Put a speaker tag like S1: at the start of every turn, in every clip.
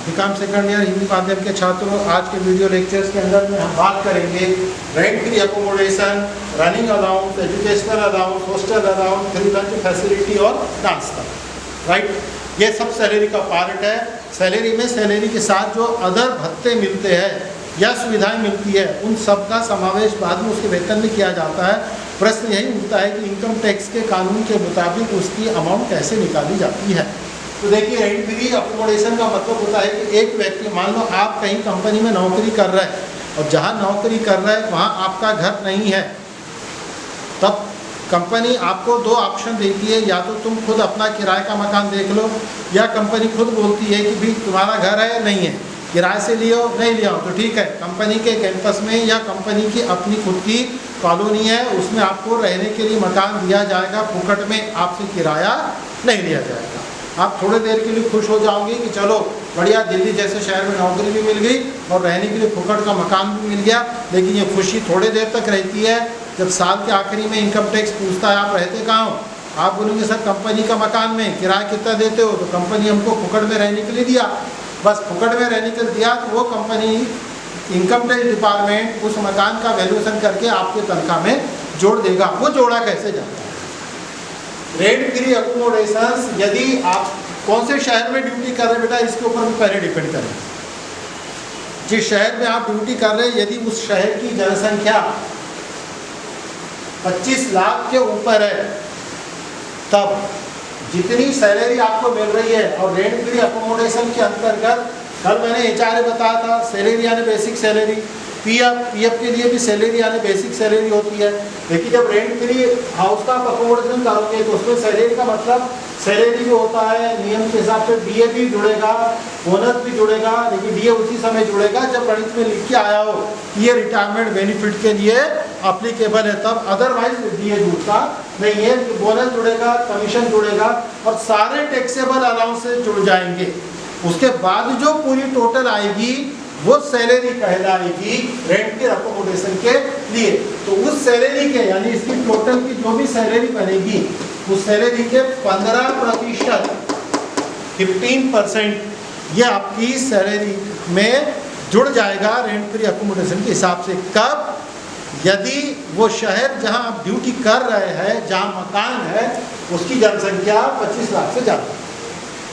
S1: BCom second year Hindi माध्यम के छात्रों, आज के वीडियो लेक्चर्स के अंदर में हम बात करेंगे rent free accommodation, running allowance, educational allowance, hostel allowance, free lunch facility और नाश्ता। राइट, ये सब सैलरी का पार्ट है। सैलरी में सैलरी के साथ जो अदर भत्ते मिलते हैं या सुविधाएं मिलती है, उन सब का समावेश बाद में उसके वेतन में किया जाता है। प्रश्न यही उठता है कि इनकम टैक्स के कानून के मुताबिक उसकी अमाउंट कैसे निकाली जाती है। तो देखिए, रेंट फ्री अकोमोडेशन का मतलब होता है कि एक व्यक्ति, मान लो आप कहीं कंपनी में नौकरी कर रहे हैं और जहाँ नौकरी कर रहे हैं वहाँ आपका घर नहीं है, तब कंपनी आपको दो ऑप्शन देती है, या तो तुम खुद अपना किराए का मकान देख लो, या कंपनी खुद बोलती है कि भाई तुम्हारा घर है नहीं है, किराए से लियो, नहीं लिया तो ठीक है, कंपनी के कैंपस में या कंपनी की अपनी खुद की कॉलोनी है, उसमें आपको रहने के लिए मकान दिया जाएगा, फुकट में आपसे किराया नहीं लिया जाएगा। आप थोड़ी देर के लिए खुश हो जाओगे कि चलो बढ़िया, दिल्ली जैसे शहर में नौकरी भी मिल गई और रहने के लिए फुकट का मकान भी मिल गया। लेकिन ये खुशी थोड़ी देर तक रहती है, जब साल के आखिरी में इनकम टैक्स पूछता है आप रहते कहाँ हो, आप बोलेंगे सर कंपनी का मकान में, किराया कितना देते हो, तो कंपनी हमको फुकट में रहने के लिए दिया, बस फुकट में रहने के लिए दिया। तो वो कंपनी, इनकम टैक्स डिपार्टमेंट उस मकान का वैल्यूएशन करके आपके तनख्वाह में जोड़ देगा। वो जोड़ा कैसे जाता है? रेंट फ्री अकोमोडेशंस, यदि आप कौन से शहर में ड्यूटी कर रहे हैं बेटा, इसके ऊपर भी पहले डिपेंड करें। जिस शहर में आप ड्यूटी कर रहे हैं, यदि उस शहर की जनसंख्या 25 लाख के ऊपर है, तब जितनी सैलरी आपको मिल रही है, और रेंट फ्री अकोमोडेशन के अंतर्गत कल मैंने एचआरए बताया था, सैलरी यानी बेसिक सैलरी, पीएफ के लिए भी सैलरी यानी बेसिक सैलरी होती है। लेकिन जब रेंट फ्री हाउस का अकोमोडेशन करोगे तो उसमें सैलरी का मतलब सैलरी जो होता है नियम के हिसाब से डीए भी जुड़ेगा, बोनस भी जुड़ेगा, लेकिन डीए उसी समय जुड़ेगा जब गणित में लिख के आया हो कि ये रिटायरमेंट बेनिफिट के लिए अप्लीकेबल है, तब अदरवाइज डीए जुड़ता नहीं है। बोनस जुड़ेगा, कमीशन जुड़ेगा और सारे टैक्सेबल अलाउंसेस जुड़ जाएंगे। उसके बाद जो पूरी टोटल आएगी वो सैलरी कहलाएगी रेंट के अकोमोडेशन के लिए। तो उस सैलरी के, यानी इसकी टोटल की जो भी सैलरी बनेगी, उस सैलरी के 15%, 15% ये आपकी सैलरी में जुड़ जाएगा रेंट फ्री अकोमोडेशन के हिसाब से। कब? यदि वो शहर जहां आप ड्यूटी कर रहे हैं, जहां मकान है, उसकी जनसंख्या 25 लाख से ज़्यादा।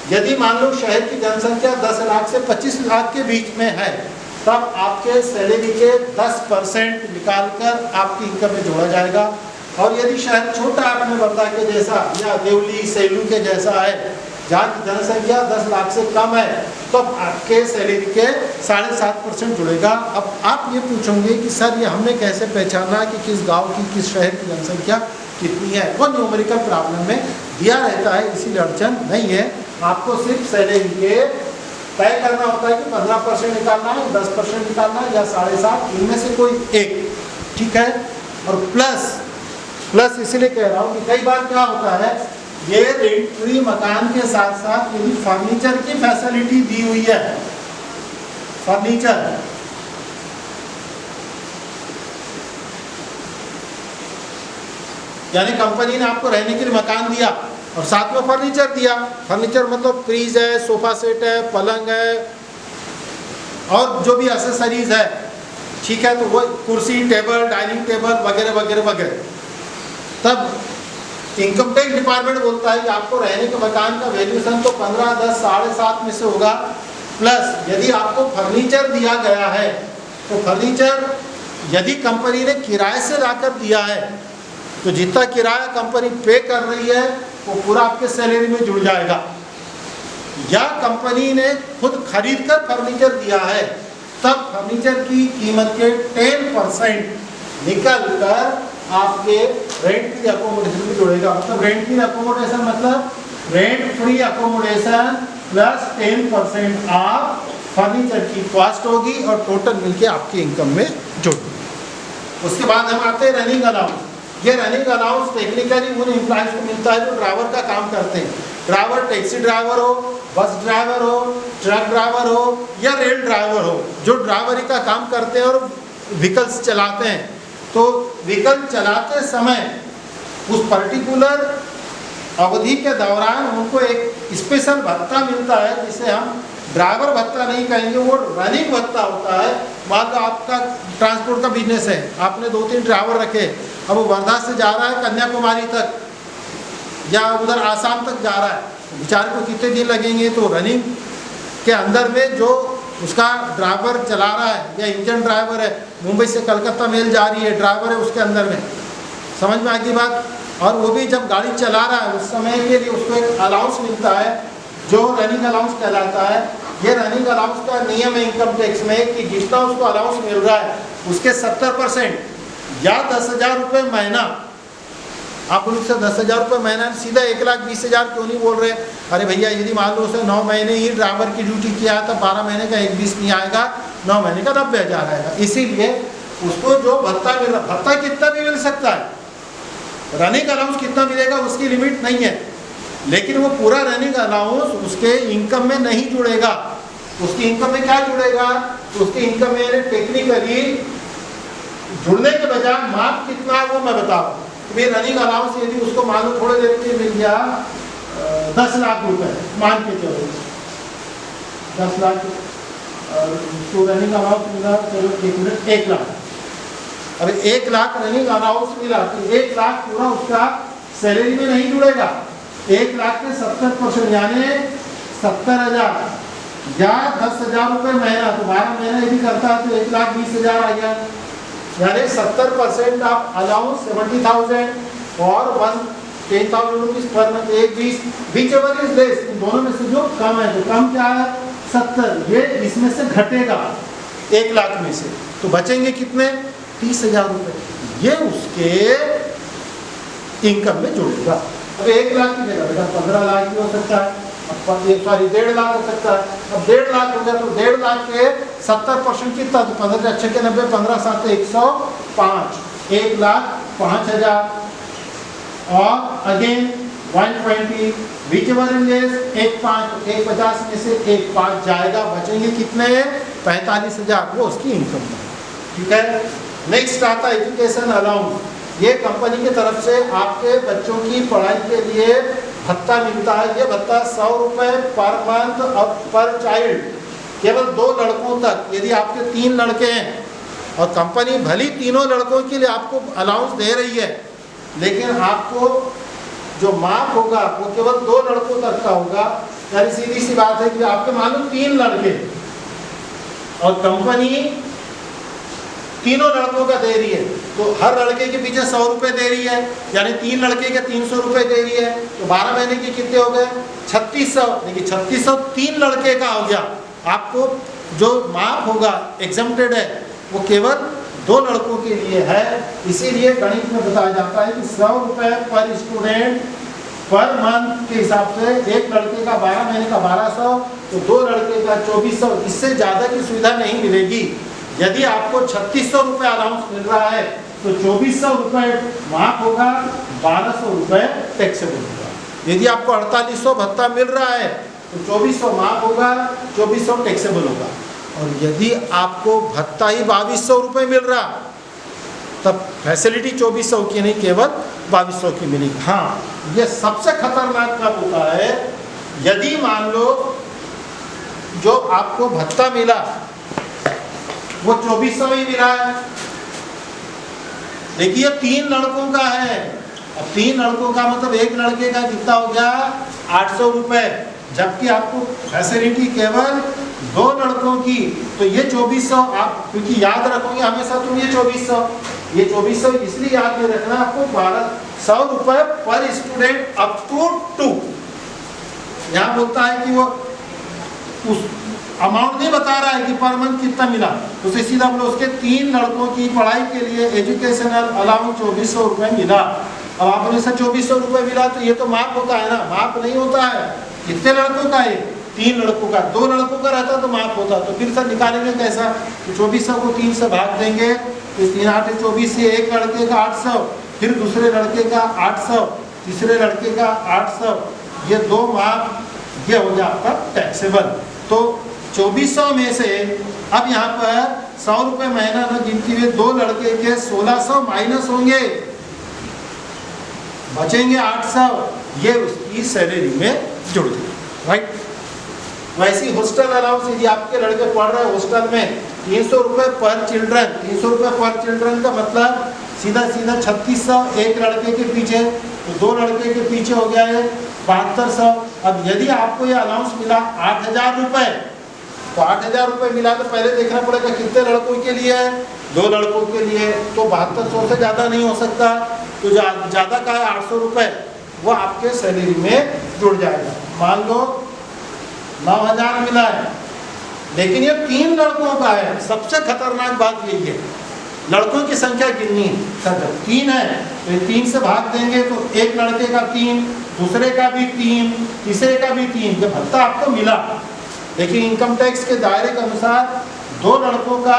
S1: यदि मान लो शहर की जनसंख्या 10 लाख से 25 लाख के बीच में है, तब आपके सैलरी के 10% निकालकर आपकी इनकम में जोड़ा जाएगा। और यदि शहर छोटा, आपने बताया के जैसा या देवली, सेलू के जैसा है, जहाँ की जनसंख्या 10 लाख से कम है, तो आपके सैलरी के 7.5% जुड़ेगा। अब आप ये पूछोगे कि सर ये हमने कैसे पहचाना कि किस गाँव की, किस शहर की जनसंख्या कितनी है? वो न्यूमेरिकल प्रॉब्लम में दिया रहता है, इसीलिए अड़चन नहीं है। आपको सिर्फ सैलरी के तय करना होता है कि 15% निकालना है, 10% निकालना है या 7.5, इनमें से कोई एक, ठीक है। और प्लस इसलिए कह रहा हूँ कि कई बार क्या होता है, ये रेंट फ्री मकान के साथ साथ यदि फर्नीचर की फैसिलिटी दी हुई है, फर्नीचर, यानी कंपनी ने आपको रहने के लिए मकान दिया और साथ में फर्नीचर दिया। फर्नीचर मतलब फ्रीज है, सोफा सेट है, पलंग है और जो भी एक्सेसरीज है, ठीक है, तो वो कुर्सी, टेबल, डाइनिंग टेबल वगैरह वगैरह वगैरह। तब इनकम टैक्स डिपार्टमेंट बोलता है कि आपको रहने के मकान का वैल्यूएशन तो 15, 10, 7.5 में से होगा। प्लस यदि आपको फर्नीचर दिया गया है, तो फर्नीचर यदि कंपनी ने किराए से लाकर दिया है, तो जितना किराया कंपनी पे कर रही है वो पूरा आपके सैलरी में जुड़ जाएगा। या कंपनी ने खुद खरीद कर फर्नीचर दिया है, तब फर्नीचर की कीमत के 10% निकल कर आपके रेंट फ्री अकोमोडेशन में जुड़ेगा। मतलब रेंट फ्री अकोमोडेशन मतलब rent free accommodation plus 10% of furniture की कॉस्ट होगी और टोटल मिलके आपकी इनकम में जुड़। उसके बाद हम आते हैं रनिंग अलाउंस। ये रनिंग अलाउंस टेक्निकली उन एम्प्लॉइज को मिलता है जो ड्राइवर का काम करते हैं। ड्राइवर टैक्सी ड्राइवर हो, बस ड्राइवर हो, ट्रक ड्राइवर हो या रेल ड्राइवर हो, जो ड्राइवरी का काम करते हैं और व्हीकल्स चलाते हैं। तो व्हीकल चलाते समय उस पर्टिकुलर अवधि के दौरान उनको एक स्पेशल भत्ता मिलता है जिसे हम ड्राइवर भत्ता नहीं कहेंगे, वो रनिंग भत्ता होता है। मान लो आपका ट्रांसपोर्ट का बिजनेस है, आपने 2-3 ड्राइवर रखे, अब वो वर्धा से जा रहा है कन्याकुमारी तक या उधर आसाम तक जा रहा है, बेचारे को कितने दिन लगेंगे? तो रनिंग के अंदर में जो उसका ड्राइवर चला रहा है या इंजन ड्राइवर है, मुंबई से कलकत्ता मेल जा रही है, ड्राइवर है उसके अंदर में, समझ में आ गई बात। और वो भी जब गाड़ी चला रहा है उस समय के लिए उसको एक अलाउंस मिलता है जो रनिंग अलाउंस कहलाता है। ये रनिंग अलाउंस का नियम है इनकम टैक्स में कि जितना उसको अलाउंस मिल रहा है उसके 70% या 10,000 रुपये महीना, आप उनसे 10,000 रुपये महीना, सीधा 1,20,000 क्यों नहीं बोल रहे? अरे भैया यदि मान लो उसे 9 महीने ही ड्राइवर की ड्यूटी किया है तो 12 महीने का 1,20 नहीं आएगा, 9 महीने का 90,000 आएगा। इसीलिए उसको जो भत्ता मिल रहा, भत्ता कितना भी मिल सकता है, रनिंग अलाउंस कितना मिलेगा उसकी लिमिट नहीं है, लेकिन वो पूरा रनिंग अलाउंस उसके इनकम में नहीं जुड़ेगा। उसकी इनकम में क्या जुड़ेगा? उसकी इनकम में टेक्निकली जुड़ने के बजाय मार्क कितना है वो मैं बताऊँ। तो रनिंग अलाउंस यदि उसको मान लो थोड़ी देर के लिए मिल गया 10 लाख रुपए, मान के चलो 10 लाख, तो रनिंग अलाउंस मिला, चलो 1 लाख। अब 1 लाख रनिंग अलाउंस मिला तो 1 लाख पूरा उसका सैलरी में नहीं जुड़ेगा। 1 लाख के 70% यानी 70,000 या 10,000 रुपये महीना, तो 12 महीने यदि करता है तो 1,20,000 आ गया, यानी 70% ऑफ अलाउंस 70,000 और 10,000 rupees per month, 1,20, whichever is less, इन दोनों में से जो कम है, तो कम क्या है 70, ये इसमें से घटेगा 1 लाख में से, तो बचेंगे कितने? 30,000 रुपये, ये उसके इनकम में जुड़ेगा। अब 1 लाख की जगह बेटा 15 लाख भी हो सकता है, सॉरी 1.5 लाख हो सकता है। अब 1.5 लाख हो गया तो 1.5 लाख के 70% कितना? तो 15 अच्छे के 90, 15 7 105, 1,05,000 और again 120 which ever in less 150 में से 1,5 जाएगा, बचेंगे कितने? 45,000, वो उसकी इनकम है। ठीक है, नेक्स्ट आता है एजुकेशन अलाउंस। ये कंपनी की तरफ से आपके बच्चों की पढ़ाई के लिए भत्ता मिलता है। ये भत्ता 100 रुपये पर मंथ और पर चाइल्ड, केवल 2 लड़कों तक। यदि आपके 3 लड़के हैं और कंपनी भली तीनों लड़कों के लिए आपको अलाउंस दे रही है, लेकिन आपको जो माफ होगा वो केवल 2 लड़कों तक का होगा। यानी सीधी सी बात है कि आपके मालूम 3 लड़के और कंपनी तीनों लड़कों का दे रही है, तो हर लड़के के पीछे 100 रुपये दे रही है, यानी 3 लड़के के 300 रुपये दे रही है, तो 12 महीने के कितने हो गए? 3600। देखिए 3600 3 लड़के का हो गया। आपको जो माफ होगा एग्जम्प्टेड है वो केवल 2 लड़कों के लिए है। इसीलिए गणित में बताया जाता है कि 100 रुपये पर स्टूडेंट पर मंथ के हिसाब से, एक लड़के का 12 महीने का 1200, तो 2 लड़के का 2400, इससे ज़्यादा की सुविधा नहीं मिलेगी। यदि आपको 3600 रुपये अलाउंस मिल रहा है तो 2400 रुपये माफ होगा, 1200 रुपये टैक्सेबल होगा। यदि आपको 4800 भत्ता मिल रहा है तो 2400 माफ होगा, 2400 टैक्सेबल होगा। और यदि आपको भत्ता ही 2200 रुपये मिल रहा तब फैसिलिटी 2400 की नहीं केवल 2200 की मिलेगी। हाँ, ये सबसे खतरनाक कब होता है? यदि मान लो जो आपको भत्ता मिला वो 2400 ही मिला है, देखिए 3 लड़कों का है। अब 3 लड़कों का मतलब एक लड़के का कितना हो गया? 800 रुपये, जबकि आपको फैसिलिटी केवल 2 लड़कों की, तो ये 2400 आप क्योंकि याद रखोगे हमेशा तुम ये 2400 इसलिए याद में रखना आपको 1200 रुपये पर स्टूडेंट अप टू 2। यहाँ बोलता है कि वो उस अमाउंट नहीं बता रहा है कि पर मंथ कितना मिला, उसे सीधा बोलो उसके 3 लड़कों की पढ़ाई के लिए एजुकेशनल अलाउंस 2400 रुपये मिला। अब आपने से 2400 रुपये मिला तो ये तो माफ होता है ना? माफ नहीं होता है। कितने लड़कों का है? 3 लड़कों का। 2 लड़कों का रहता तो माफ होता, तो फिर सर निकालेंगे कैसा? तो 2400 को 3 से भाग देंगे, तो 3 8 24 से एक लड़के का 800, फिर दूसरे लड़के का 800, तीसरे लड़के का 800, ये 2 माफ, ये हो गया आपका टैक्सेबल। तो 2400 में से अब यहाँ पर 100 रुपये महीना में गिनती हुए 2 लड़के के 1600 माइनस होंगे, बचेंगे 800, ये उसकी सैलरी में जुड़ जाए। राइट, वैसी हॉस्टल अलाउंस यदि आपके लड़के पढ़ रहे हैं हॉस्टल में 300 रुपये पर चिल्ड्रन, 300 रुपये पर चिल्ड्रन का मतलब सीधा 3600 एक लड़के के पीछे, तो 2 लड़के के पीछे हो गया है 7200। अब यदि आपको ये अलाउंस मिला 8000 रुपये, तो 8000 रुपये मिला तो पहले देखना पड़ेगा कितने लड़कों के लिए है, 2 लड़कों के लिए, तो 7200 से ज़्यादा नहीं हो सकता, तो ज़्यादा का है 800 रुपये, वो आपके सैलरी में जुड़ जाएगा। मान लो 9000 मिला है, लेकिन ये 3 लड़कों का है। सबसे खतरनाक बात यही है, लड़कों की संख्या गिननी है, 3 है तो 3 से भाग देंगे तो एक लड़के का 3, दूसरे का भी 3, तीसरे का भी 3, ये भत्ता आपको मिला। लेकिन इनकम टैक्स के दायरे के अनुसार 2 लड़कों का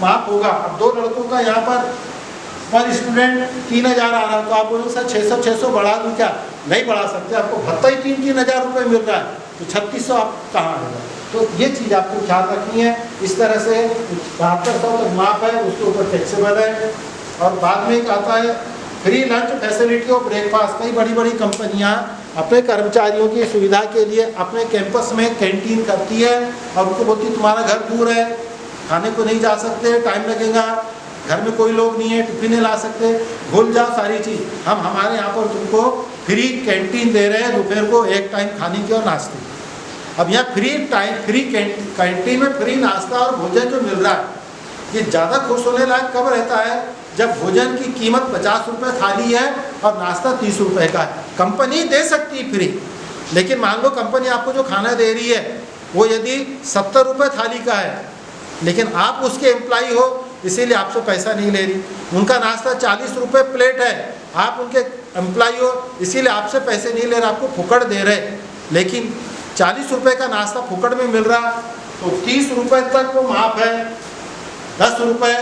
S1: माफ होगा। अब 2 लड़कों का यहाँ पर स्टूडेंट 3000 आ रहा है, तो आप बोलोगे सर 600 बढ़ा दूँ क्या? नहीं बढ़ा सकते, आपको भत्ता ही 3-3000 रुपये मिल रहा है, तो 3600 आप कहाँ आएगा? तो ये चीज़ आपको ख्याल रखनी है। इस तरह से 7200 तक माफ है, उसके ऊपर टैक्सेबल है। और बाद में एक आता है फ्री लंच फैसिलिटी और ब्रेकफास्ट। कई बड़ी बड़ी कंपनियां अपने कर्मचारियों की सुविधा के लिए अपने कैंपस में कैंटीन करती है और उनको बोलती है तुम्हारा घर दूर है, खाने को नहीं जा सकते, टाइम लगेगा, घर में कोई लोग नहीं है, टिफिन नहीं ला सकते, भूल जाओ सारी चीज़, हम हमारे यहाँ पर तुमको फ्री कैंटीन दे रहे हैं, दोपहर को एक टाइम खाने की और नाश्ते। अब यहाँ फ्री कैंटीन में फ्री नाश्ता और भोजन जो मिल रहा है, ये ज़्यादा खुश होने लायक कब रहता है? जब भोजन की कीमत 50 रुपये थाली है और नाश्ता 30 रुपये का है। कंपनी दे सकती है फ्री, लेकिन मान लो कंपनी आपको जो खाना दे रही है वो यदि 70 रुपये थाली का है, लेकिन आप उसके एम्प्लॉई हो इसीलिए आपसे पैसा नहीं ले रही। उनका नाश्ता 40 रुपये प्लेट है, आप उनके एम्प्लॉई हो इसीलिए आपसे पैसे नहीं ले रहे, आपको फुकड़ दे रहे। लेकिन 40 रुपये का नाश्ता फुकड़ में मिल रहा, तो 30 रुपये तक वो माफ है। 10 रुपये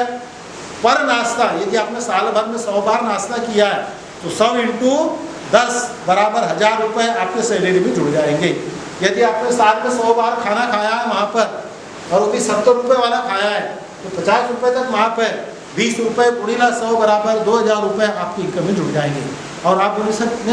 S1: पर नाश्ता, यदि आपने साल भर में 100 बार नाश्ता किया है तो 100 × 10 बराबर 1000 रुपये आपके सैलरी में जुड़ जाएंगे। यदि आपने साल में 100 बार खाना खाया है वहाँ पर और वो भी 70 रुपये वाला खाया है तो 50 रुपये तक माफ है। 20 रुपये × 100 बराबर 2000 रुपये आपकी इनकम में जुड़ जाएंगे। और आप बोले सर